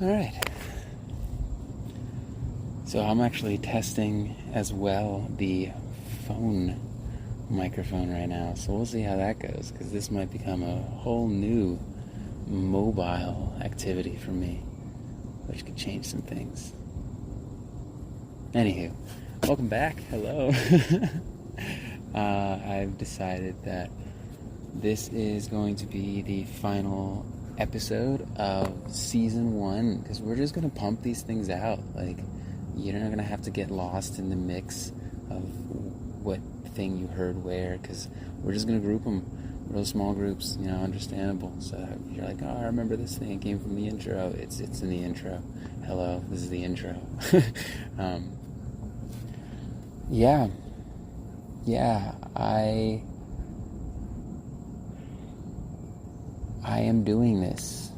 Alright. So I'm actually testing as well the phone microphone right now. So we'll see how that goes, because this might become a whole new mobile activity for me, which could change some things. Anywho, welcome back. Hello. I've decided that this is going to be the final episode of season 1, because we're just going to pump these things out. Like, you're not going to have to get lost in the mix of what thing you heard where, because we're just going to group them, real small groups, understandable. So you're like, oh, I remember this thing, it came from the intro. It's in the intro. Hello, this is the intro. I am doing this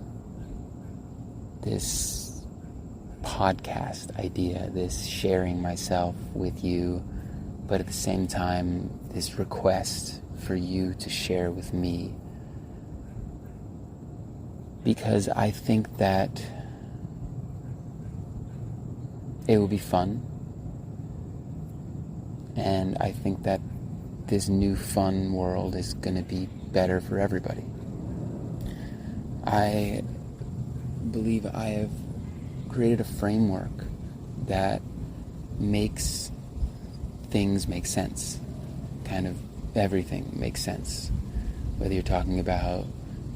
podcast idea, this sharing myself with you, but at the same time, this request for you to share with me, because I think that it will be fun, and I think that this new fun world is going to be better for everybody. I believe I have created a framework that makes things make sense. Kind of everything makes sense. Whether you're talking about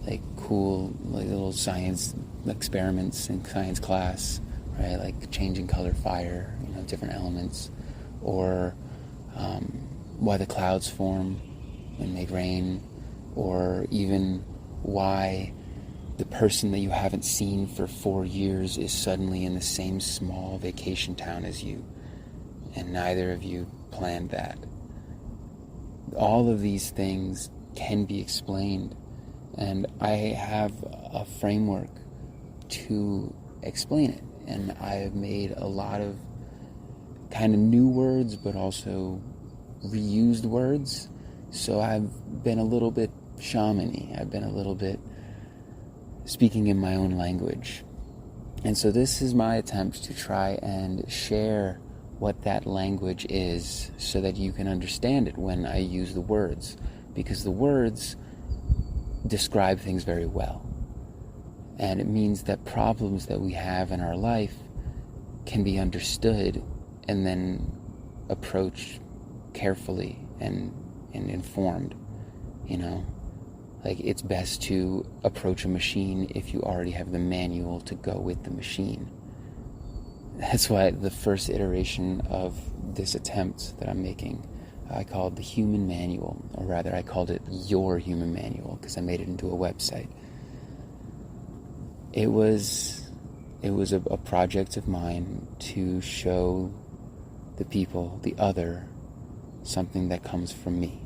like cool little science experiments in science class, right? Like changing color fire, different elements, or why the clouds form and make rain, or even why the person that you haven't seen for 4 years is suddenly in the same small vacation town as you, and neither of you planned that. All of these things can be explained, and I have a framework to explain it, and I have made a lot of kind of new words, but also reused words. So I've been a little bit shaman-y. I've been a little bit speaking in my own language. And so this is my attempt to try and share what that language is so that you can understand it when I use the words, because the words describe things very well. And it means that problems that we have in our life can be understood and then approached carefully and informed, Like, it's best to approach a machine if you already have the manual to go with the machine. That's why the first iteration of this attempt that I'm making, I called the human manual, or rather I called it your human manual, because I made it into a website. It was a project of mine to show the people, the other, something that comes from me,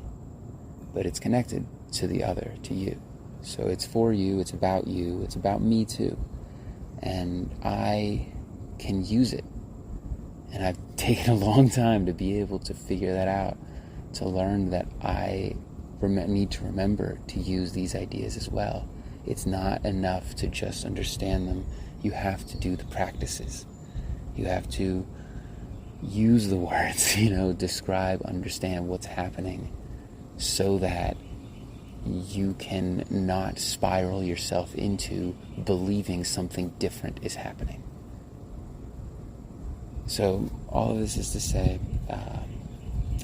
but it's connected to the other, to you. So it's for you, it's about me too. And I can use it. And I've taken a long time to be able to figure that out, to learn that I need to remember to use these ideas as well. It's not enough to just understand them. You have to do the practices. You have to use the words, describe, understand what's happening, so that you can not spiral yourself into believing something different is happening. So all of this is to say,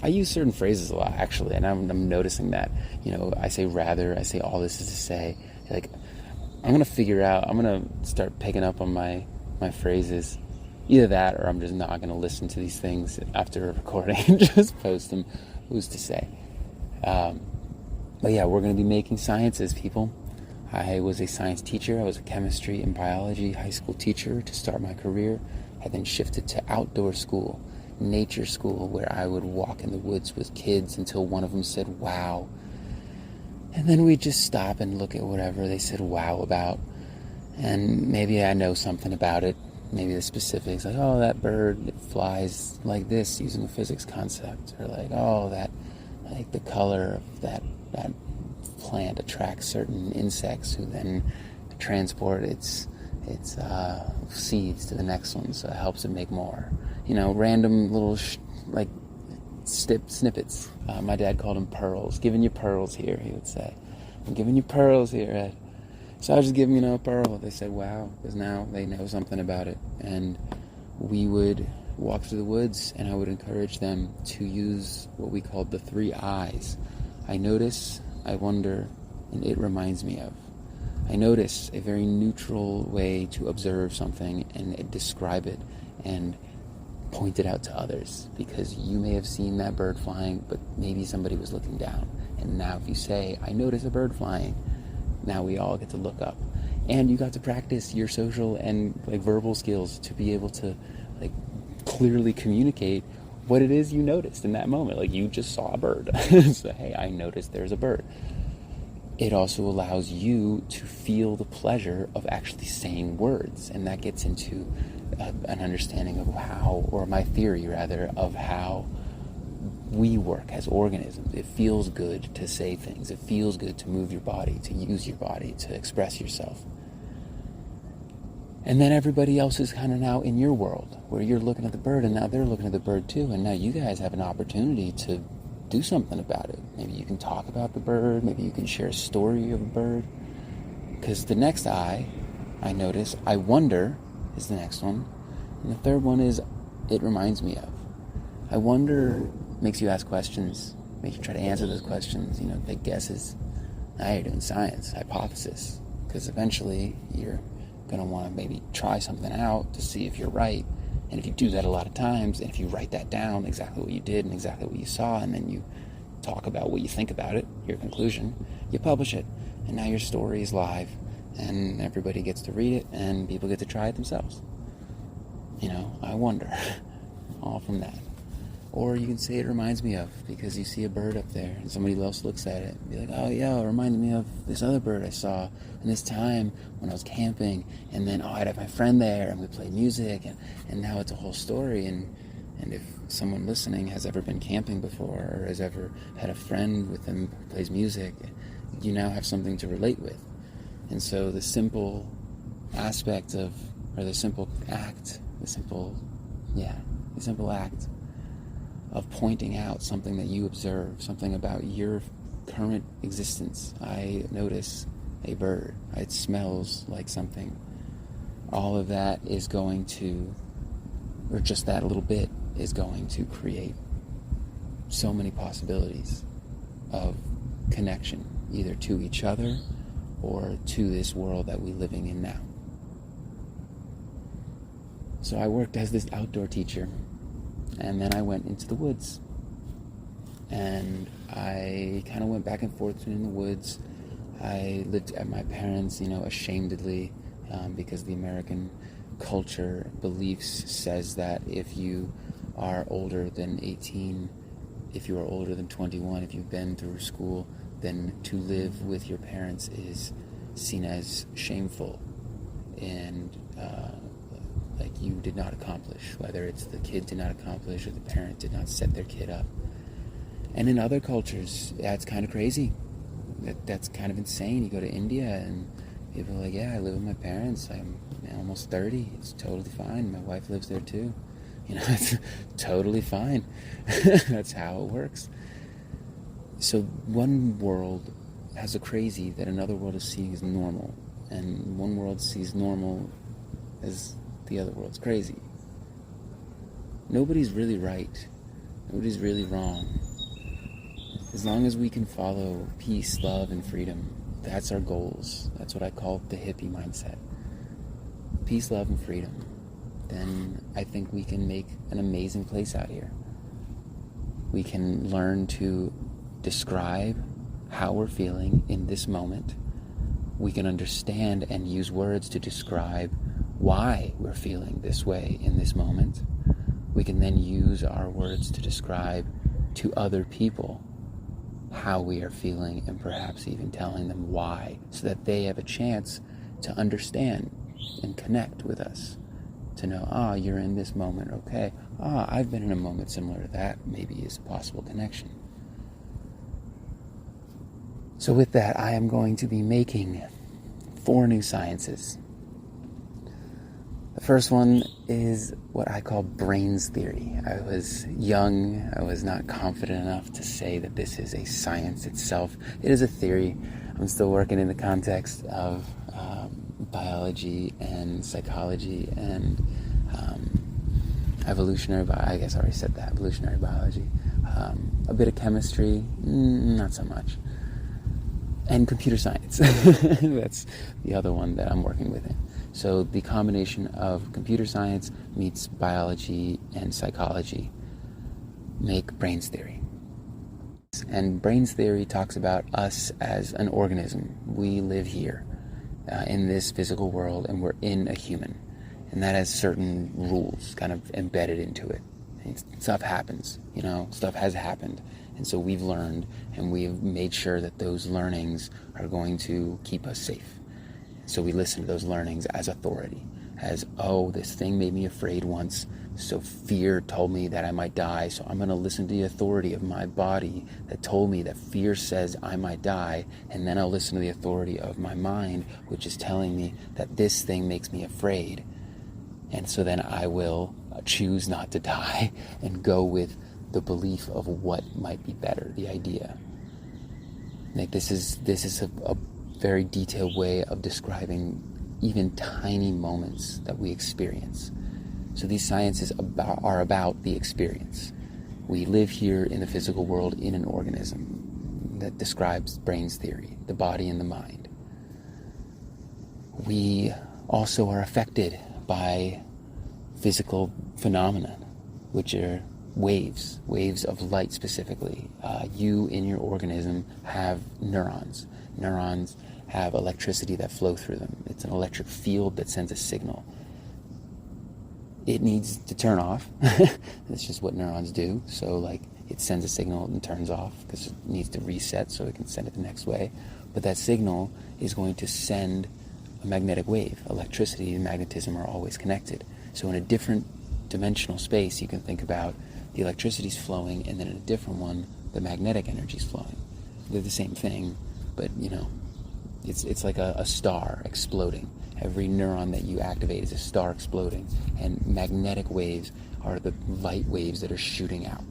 I use certain phrases a lot, actually, and I'm noticing that. I say rather, I say all this is to say. Like, I'm going to start picking up on my phrases. Either that, or I'm just not going to listen to these things after a recording and just post them. Who's to say? But yeah, we're going to be making sciences, people. I was a science teacher. I was a chemistry and biology high school teacher to start my career. I then shifted to outdoor school, nature school, where I would walk in the woods with kids until one of them said, wow. And then we'd just stop and look at whatever they said wow about. And maybe I know something about it. Maybe the specifics, like, oh, that bird, it flies like this using a physics concept. Or like, oh, like the color of that plant attracts certain insects who then transport its It's seeds to the next one, so it helps it make more. Random little snippets. My dad called them pearls. Giving you pearls here, he would say. I'm giving you pearls here, Ed. So I was just giving a pearl. They said, wow, because now they know something about it. And we would walk through the woods, and I would encourage them to use what we called the 3 I's. I notice, I wonder, and it reminds me of. I notice, a very neutral way to observe something and describe it and point it out to others, because you may have seen that bird flying, but maybe somebody was looking down. And now if you say, I notice a bird flying, now we all get to look up. And you got to practice your social and verbal skills to be able to clearly communicate what it is you noticed in that moment. You just saw a bird. So, hey, I noticed there's a bird. It also allows you to feel the pleasure of actually saying words. And that gets into an understanding of how, or my theory rather, of how we work as organisms. It feels good to say things. It feels good to move your body, to use your body, to express yourself. And then everybody else is kind of now in your world, where you're looking at the bird, and now they're looking at the bird too, and now you guys have an opportunity to do something about it. Maybe you can talk about the bird, maybe you can share a story of a bird. Because the next I notice, I wonder, is the next one. And the third one is, it reminds me of. I wonder makes you ask questions, makes you try to answer those questions, take guesses. Now you're doing science, hypothesis, because eventually you're going to want to maybe try something out to see if you're right. And if you do that a lot of times, and if you write that down, exactly what you did and exactly what you saw, and then you talk about what you think about it, your conclusion, you publish it. And now your story is live, and everybody gets to read it, and people get to try it themselves. I wonder. All from that. Or you can say it reminds me of, because you see a bird up there and somebody else looks at it and be like, oh yeah, it reminded me of this other bird I saw in this time when I was camping, and then I'd have my friend there and we played music, and now it's a whole story. And if someone listening has ever been camping before, or has ever had a friend with them who plays music, you now have something to relate with. And so the simple aspect of, or the simple act of pointing out something that you observe, something about your current existence. I notice a bird. It smells like something. All of that is going to, or just that little bit, is going to create so many possibilities of connection, either to each other or to this world that we're living in now. So I worked as this outdoor teacher, and then I went into the woods, and I kind of went back and forth in the woods. I lived at my parents', ashamedly, because the American culture beliefs says that if you are older than 18, if you are older than 21, if you've been through school, then to live with your parents is seen as shameful and like you did not accomplish, whether it's the kid did not accomplish or the parent did not set their kid up. And in other cultures, that's kind of crazy. That's kind of insane. You go to India and people are like, yeah, I live with my parents. I'm almost 30. It's totally fine. My wife lives there too. It's totally fine. That's how it works. So one world has a crazy that another world is seeing as normal. And one world sees normal as the other world's crazy. Nobody's really right. Nobody's really wrong. As long as we can follow peace, love, and freedom, that's our goals. That's what I call the hippie mindset. Peace, love, and freedom. Then I think we can make an amazing place out here. We can learn to describe how we're feeling in this moment. We can understand and use words to describe why we're feeling this way in this moment. We can then use our words to describe to other people how we are feeling, and perhaps even telling them why, so that they have a chance to understand and connect with us, to know, you're in this moment, okay, I've been in a moment similar to that, maybe is a possible connection. So with that, I am going to be making 4 new sciences. The first one is what I call brains theory. I was young. I was not confident enough to say that this is a science itself. It is a theory. I'm still working in the context of biology and psychology and I guess I already said that, evolutionary biology. A bit of chemistry, not so much. And computer science. That's the other one that I'm working with. So the combination of computer science meets biology and psychology make brains theory. And brains theory talks about us as an organism. We live here in this physical world, and we're in a human. And that has certain rules kind of embedded into it. And stuff happens, stuff has happened. And so we've learned, and we've made sure that those learnings are going to keep us safe. So we listen to those learnings as authority, as, oh, this thing made me afraid once, so fear told me that I might die, so I'm going to listen to the authority of my body that told me that fear says I might die, and then I'll listen to the authority of my mind, which is telling me that this thing makes me afraid. And so then I will choose not to die and go with the belief of what might be better, the idea. Like this is a very detailed way of describing even tiny moments that we experience. So these sciences are about the experience. We live here in the physical world in an organism that describes brains theory, the body and the mind. We also are affected by physical phenomena, which are waves of light specifically. You in your organism have neurons. Neurons have electricity that flow through them. It's an electric field that sends a signal. It needs to turn off. That's just what neurons do. So it sends a signal and turns off because it needs to reset so it can send it the next way. But that signal is going to send a magnetic wave. Electricity and magnetism are always connected. So in a different dimensional space, you can think about the electricity's flowing, and then in a different one, the magnetic energy's flowing. They're the same thing, but it's like a star exploding. Every neuron that you activate is a star exploding, and magnetic waves are the light waves that are shooting out,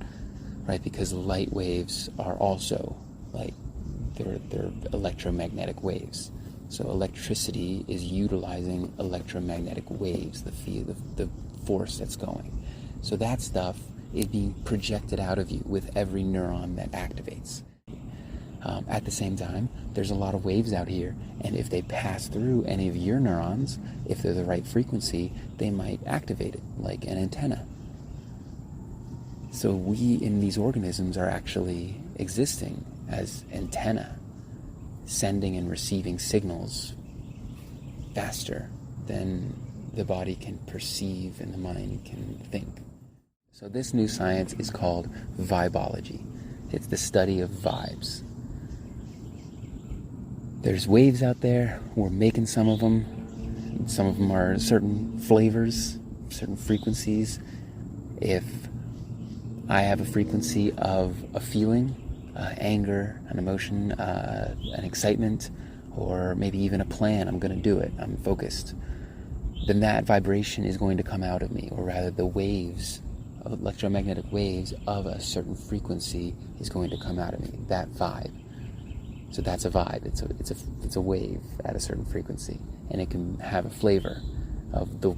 right? Because light waves are also they're electromagnetic waves. So electricity is utilizing electromagnetic waves, the force that's going. So that stuff is being projected out of you with every neuron that activates. At the same time, there's a lot of waves out here, and if they pass through any of your neurons, if they're the right frequency, they might activate it, like an antenna. So we in these organisms are actually existing as antenna, sending and receiving signals faster than the body can perceive and the mind can think. So this new science is called vibology. It's the study of vibes. There's waves out there. We're making some of them. Some of them are certain flavors, certain frequencies. If I have a frequency of a feeling, anger, an emotion, an excitement, or maybe even a plan, I'm going to do it, I'm focused, then that vibration is going to come out of me, or rather the waves, electromagnetic waves of a certain frequency is going to come out of me, that vibe. So that's a vibe. It's a wave at a certain frequency, and it can have a flavor of the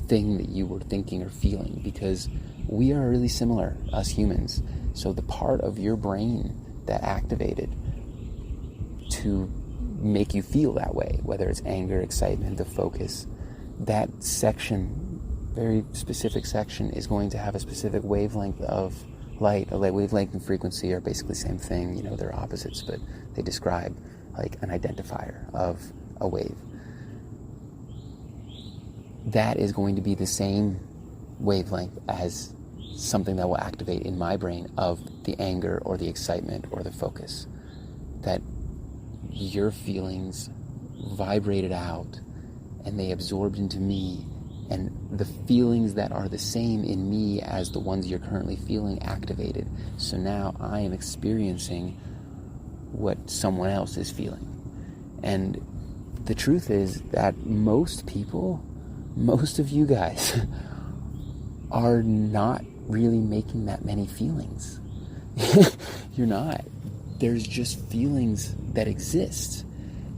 thing that you were thinking or feeling, because we are really similar, us humans. So the part of your brain that activated to make you feel that way, whether it's anger, excitement, the focus, that section, very specific section, is going to have a specific wavelength of light. A wavelength and frequency are basically the same thing. They're opposites, but they describe like an identifier of a wave. That is going to be the same wavelength as something that will activate in my brain of the anger or the excitement or the focus. That your feelings vibrated out and they absorbed into me, and the feelings that are the same in me as the ones you're currently feeling activated. So now I am experiencing what someone else is feeling. And the truth is that most people most of you guys are not really making that many feelings. You're not. There's just feelings that exist,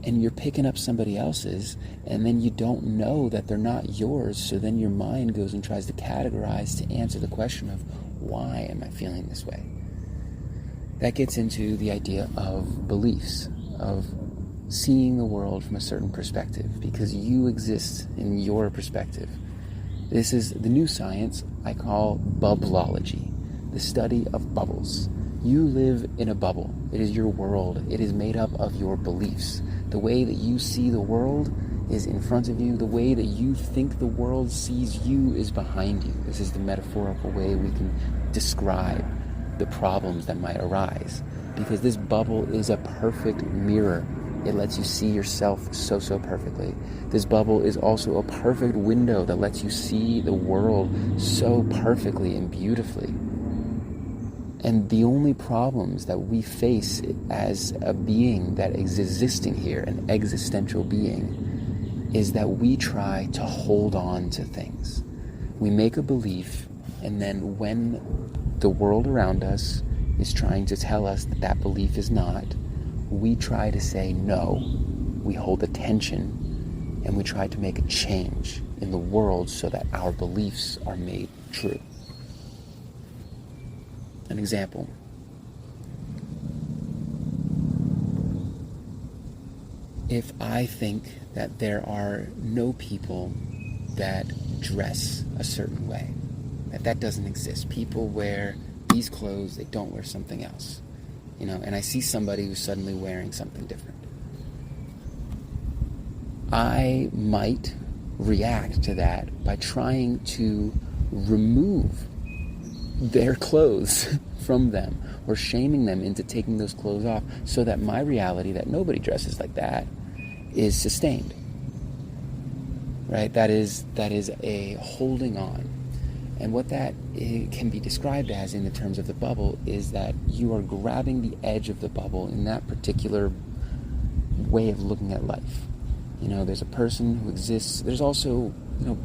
and you're picking up somebody else's, and then you don't know that they're not yours, so then your mind goes and tries to categorize to answer the question of, why am I feeling this way? That gets into the idea of beliefs, of seeing the world from a certain perspective, because you exist in your perspective. This is the new science I call bubbleology, the study of bubbles. You live in a bubble. It is your world. It is made up of your beliefs. The way that you see the world is in front of you. The way that you think the world sees you is behind you. This is the metaphorical way we can describe the problems that might arise, because this bubble is a perfect mirror. It lets you see yourself so perfectly. This bubble is also a perfect window that lets you see the world so perfectly and beautifully. And the only problems that we face as a being that is existing here, an existential being, is that we try to hold on to things. We make a belief, and then when the world around us is trying to tell us that that belief is not, we try to say no. We hold the tension, and we try to make a change in the world so that our beliefs are made true. An example. If I think that there are no people that dress a certain way, that doesn't exist. People wear these clothes, they don't wear something else. And I see somebody who's suddenly wearing something different. I might react to that by trying to remove their clothes from them, or shaming them into taking those clothes off, so that my reality that nobody dresses like that is sustained. Right? That is a holding on. And what that can be described as in the terms of the bubble is that you are grabbing the edge of the bubble in that particular way of looking at life. There's a person who exists. There's also,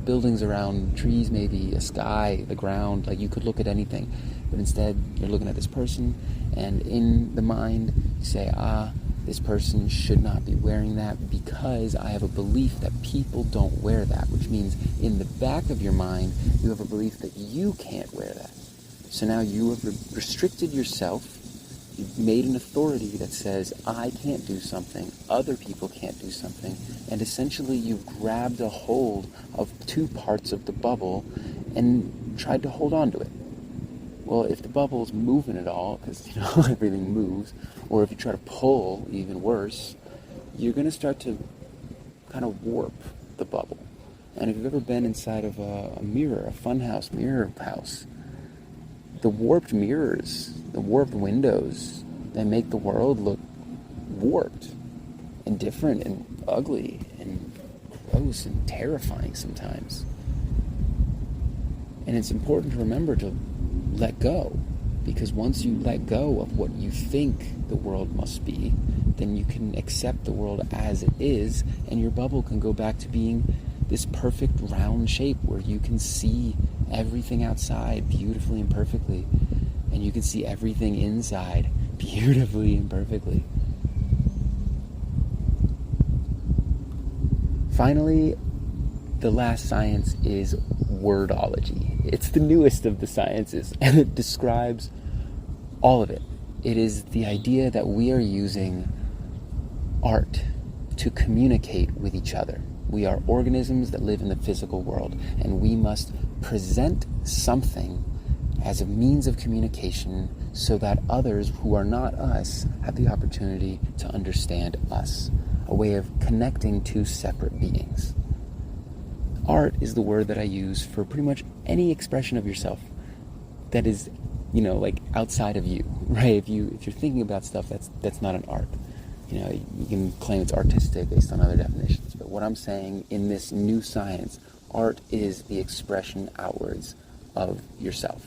buildings around, trees maybe, a sky, the ground. Like, you could look at anything. But instead, you're looking at this person, and in the mind, you say, this person should not be wearing that because I have a belief that people don't wear that, which means in the back of your mind, you have a belief that you can't wear that. So now you have restricted yourself. You've made an authority that says, I can't do something, other people can't do something, and essentially you've grabbed a hold of two parts of the bubble and tried to hold on to it. Well, if the bubble's moving at all, because everything moves, or if you try to pull, even worse, you're going to start to kind of warp the bubble. And if you've ever been inside of a mirror, a funhouse mirror house, the warped mirrors, the warped windows, they make the world look warped and different and ugly and gross and terrifying sometimes. And it's important to remember to let go, because once you let go of what you think the world must be, then you can accept the world as it is, and your bubble can go back to being this perfect round shape where you can see everything outside beautifully and perfectly, and you can see everything inside beautifully and perfectly. Finally, the last science is wordology. It's the newest of the sciences, and it describes all of it. It is the idea that we are using art to communicate with each other. We are organisms that live in the physical world, and we must present something as a means of communication so that others who are not us have the opportunity to understand us, a way of connecting two separate beings. Art is the word that I use for pretty much any expression of yourself that is, outside of you, right? If you're thinking about stuff, that's not an art. You can claim it's artistic based on other definitions, but what I'm saying in this new science, art is the expression outwards of yourself,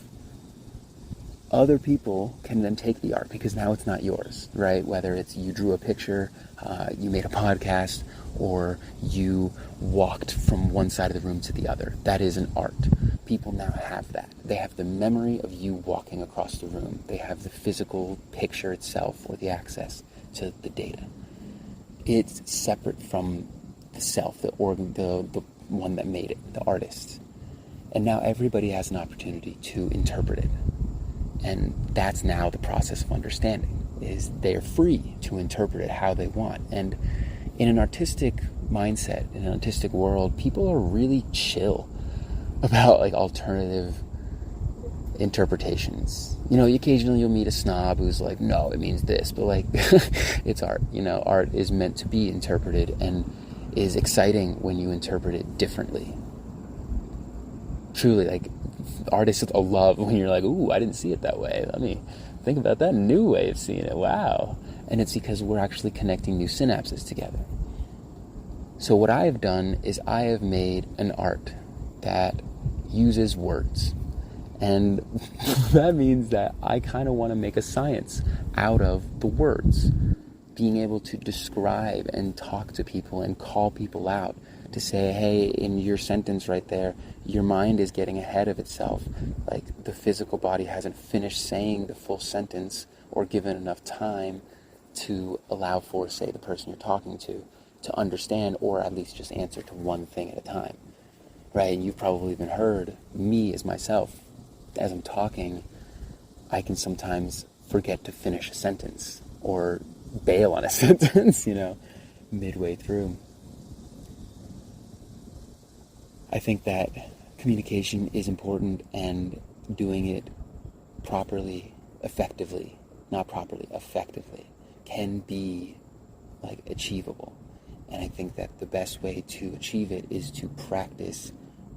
other people can then take the art, because now it's not yours, right? Whether it's you drew a picture, you made a podcast, or you walked from one side of the room to the other. That is an art. People now have that. They have the memory of you walking across the room. They have the physical picture itself, or the access to the data. It's separate from the self, the one that made it, the artist. And now everybody has an opportunity to interpret it. And that's now the process of understanding, is they're free to interpret it how they want. And in an artistic mindset, in an artistic world, people are really chill about like alternative interpretations. You know, occasionally you'll meet a snob who's like, no, it means this, but like, it's art. You know, art is meant to be interpreted and is exciting when you interpret it differently. Truly, like, artists love when you're like, ooh, I didn't see it that way. Let me think about that new way of seeing it. Wow. And it's because we're actually connecting new synapses together. So what I have done is I have made an art that uses words. And that means that I kind of want to make a science out of the words. Being able to describe and talk to people and call people out to say, hey, in your sentence right there, your mind is getting ahead of itself. Like, the physical body hasn't finished saying the full sentence or given enough time to allow for, say, the person you're talking to understand, or at least just answer to one thing at a time. Right? And you've probably even heard me as myself. As I'm talking, I can sometimes forget to finish a sentence or bail on a sentence, midway through. I think that communication is important, and doing it properly, effectively, not properly, effectively, can be achievable. And I think that the best way to achieve it is to practice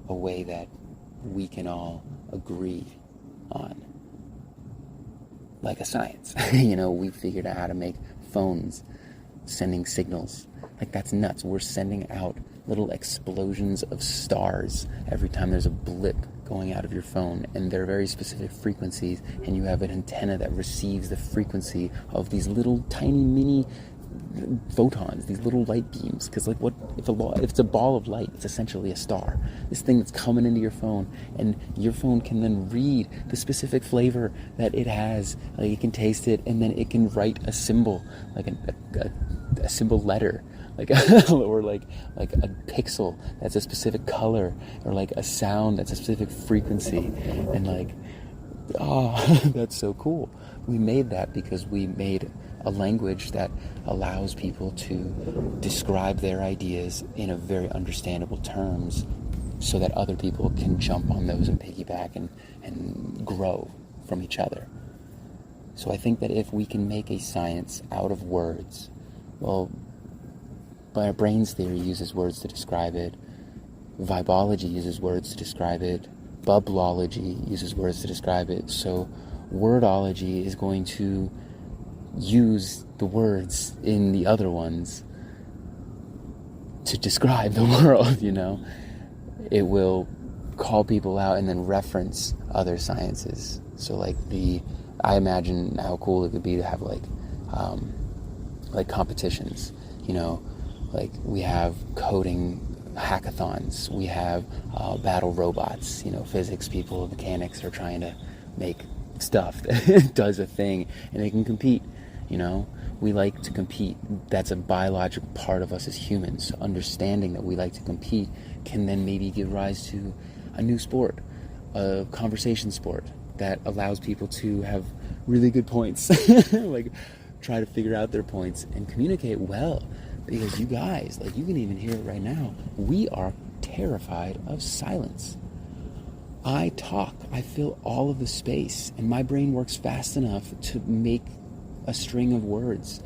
a way that we can all agree on. Like a science. We figured out how to make phones sending signals. That's nuts. We're sending out little explosions of stars every time there's a blip going out of your phone, and they're very specific frequencies, and you have an antenna that receives the frequency of these little tiny mini photons, these little light beams. Because what if it's a ball of light? It's essentially a star. This thing that's coming into your phone, and your phone can then read the specific flavor that it has. It can taste it, and then it can write a symbol, a symbol letter, or a pixel that's a specific color, or a sound that's a specific frequency, and that's so cool. We made that because we made a language that allows people to describe their ideas in a very understandable terms, so that other people can jump on those and piggyback and grow from each other. So I think that if we can make a science out of words, well, brains theory uses words to describe it, vibology uses words to describe it, bublology uses words to describe it, so wordology is going to use the words in the other ones to describe the world, It will call people out and then reference other sciences. So I imagine how cool it would be to have competitions, we have coding hackathons, we have battle robots, physics people, mechanics are trying to make stuff that does a thing, and they can compete. We like to compete. That's a biological part of us as humans. So understanding that we like to compete can then maybe give rise to a new sport, a conversation sport that allows people to have really good points, try to figure out their points and communicate well. Because you guys, you can even hear it right now, we are terrified of silence. I talk, I fill all of the space, and my brain works fast enough to make a string of words.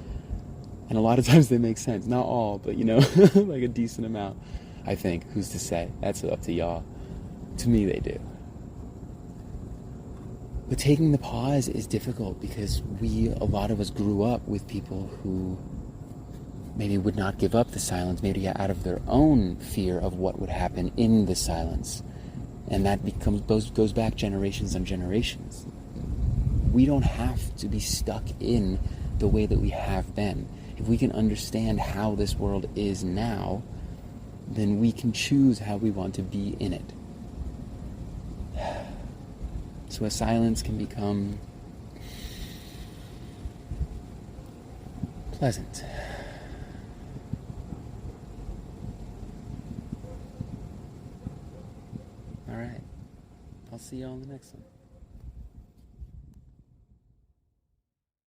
And a lot of times they make sense. Not all, but a decent amount, I think. Who's to say? That's up to y'all. To me, they do. But taking the pause is difficult because a lot of us grew up with people who maybe would not give up the silence, maybe out of their own fear of what would happen in the silence. And that goes back generations and generations. we don't have to be stuck in the way that we have been. If we can understand how this world is now, then we can choose how we want to be in it. So a silence can become pleasant. All right. I'll see you all in the next one.